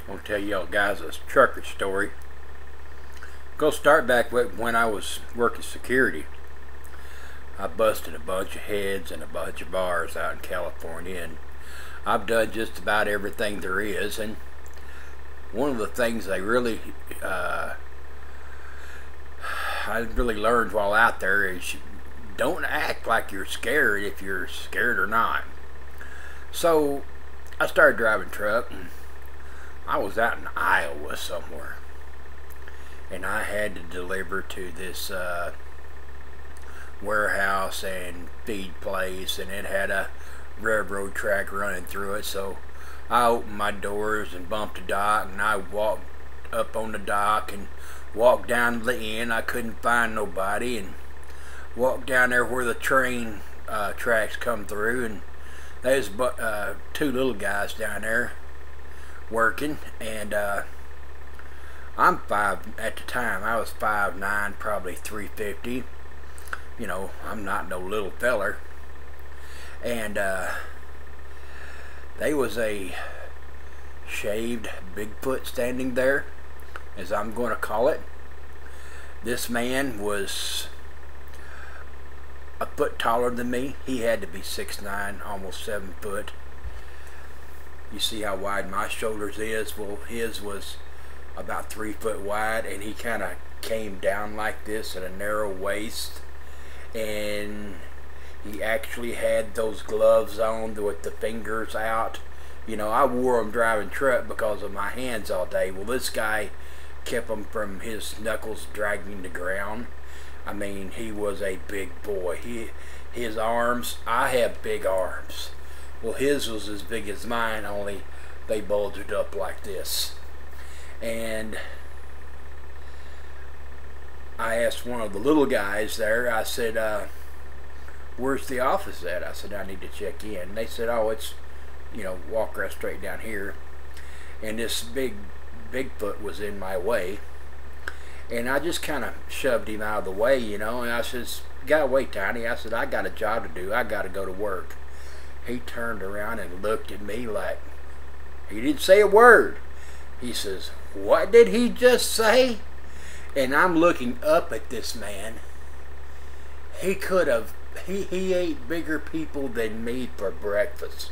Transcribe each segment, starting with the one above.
I'm going to tell y'all guys a trucker story. Go start back with when I was working security. I busted a bunch of heads and a bunch of bars out in California, and I've done just about everything there is. And one of the things I really learned while out there is don't act like you're scared if you're scared or not. So I started driving truck, and I was out in Iowa somewhere, and I had to deliver to this warehouse and feed place, and it had a railroad track running through it. So I opened my doors and bumped the dock, and I walked up on the dock and walked down to the end. I couldn't find nobody, and walked down there where the train tracks come through, and there's two little guys down there working, and I'm at the time I was 5'9", probably 350. You know, I'm not no little feller. And they was a shaved Bigfoot standing there, as I'm going to call it. This man was a foot taller than me. He had to be 6'9", almost 7 foot. You see how wide my shoulders is? Well, his was about 3 foot wide, and he kind of came down like this at a narrow waist. And he actually had those gloves on with the fingers out. You know, I wore them driving truck because of my hands all day. Well, this guy kept them from his knuckles dragging the ground. I mean, he was a big boy. His arms, I have big arms. Well, his was as big as mine, only they bulged up like this. And I asked one of the little guys there, I said, where's the office at? I said, I need to check in. And they said, oh, it's, you know, walk right straight down here. And this Bigfoot was in my way. And I just kind of shoved him out of the way, you know, and I says, gotta wait, Tiny. I said, I got a job to do. I gotta go to work. He turned around and looked at me like, he didn't say a word. He says, what did he just say? And I'm looking up at this man. He could have, he ate bigger people than me for breakfast.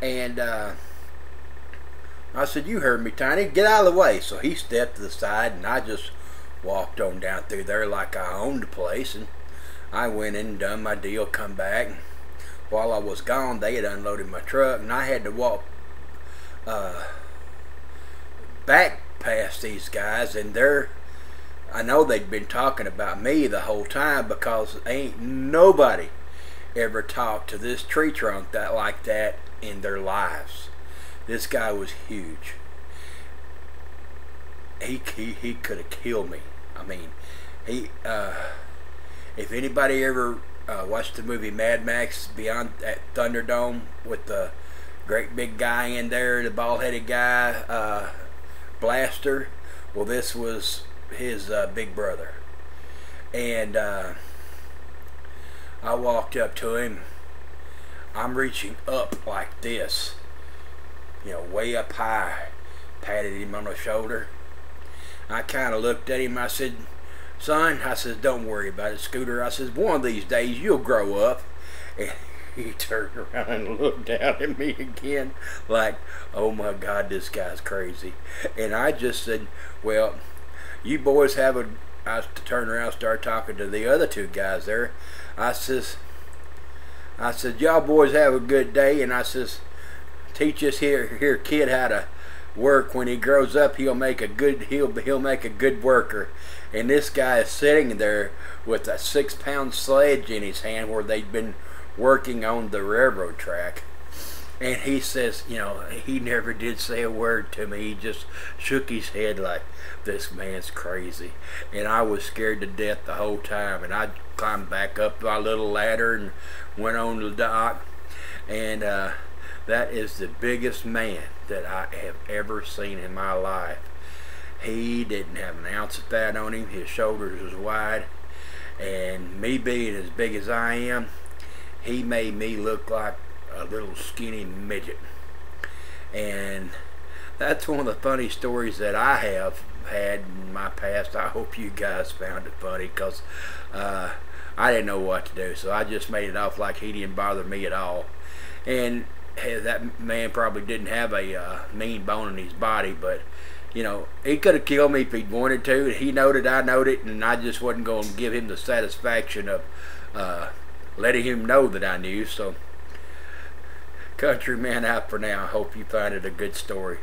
And I said, you heard me, Tiny. Get out of the way. So he stepped to the side, and I just walked on down through there like I owned the place. And I went in and done my deal, come back. And while I was gone, they had unloaded my truck, and I had to walk back past these guys. And I know they'd been talking about me the whole time, because ain't nobody ever talked to this tree trunk like that in their lives. This guy was huge. He could have killed me. I mean, if anybody ever watched the movie Mad Max Beyond at Thunderdome with the great big guy in there, the bald-headed guy, Blaster, well, this was his big brother. And I walked up to him. I'm reaching up like this, you know, way up high, patted him on the shoulder. I kind of looked at him. I said, son, I says, don't worry about it, Scooter. I says, one of these days you'll grow up. And he turned around and looked down at me again like, oh my God, this guy's crazy. And I just said, well, you boys have a, I turned around and started talking to the other two guys there. I said, y'all boys have a good day. And I says, teach this here kid how to work. When he grows up, he'll make a good worker. And this guy is sitting there with a 6-pound sledge in his hand where they'd been working on the railroad track. And he says, you know, he never did say a word to me. He just shook his head like, this man's crazy. And I was scared to death the whole time. And I climbed back up my little ladder and went on the dock. And that is the biggest man that I have ever seen in my life. He didn't have an ounce of fat on him. His shoulders was wide. And me being as big as I am, he made me look like a little skinny midget. And That's one of the funny stories that I have had in my past. I hope you guys found it funny, because I didn't know what to do, so I just made it off like he didn't bother me at all. And hey, that man probably didn't have a mean bone in his body, but you know, he could have killed me if he'd wanted to. He knowed it, I knowed it, and I just wasn't going to give him the satisfaction of letting him know that I knew. So, countryman out for now. I hope you find it a good story.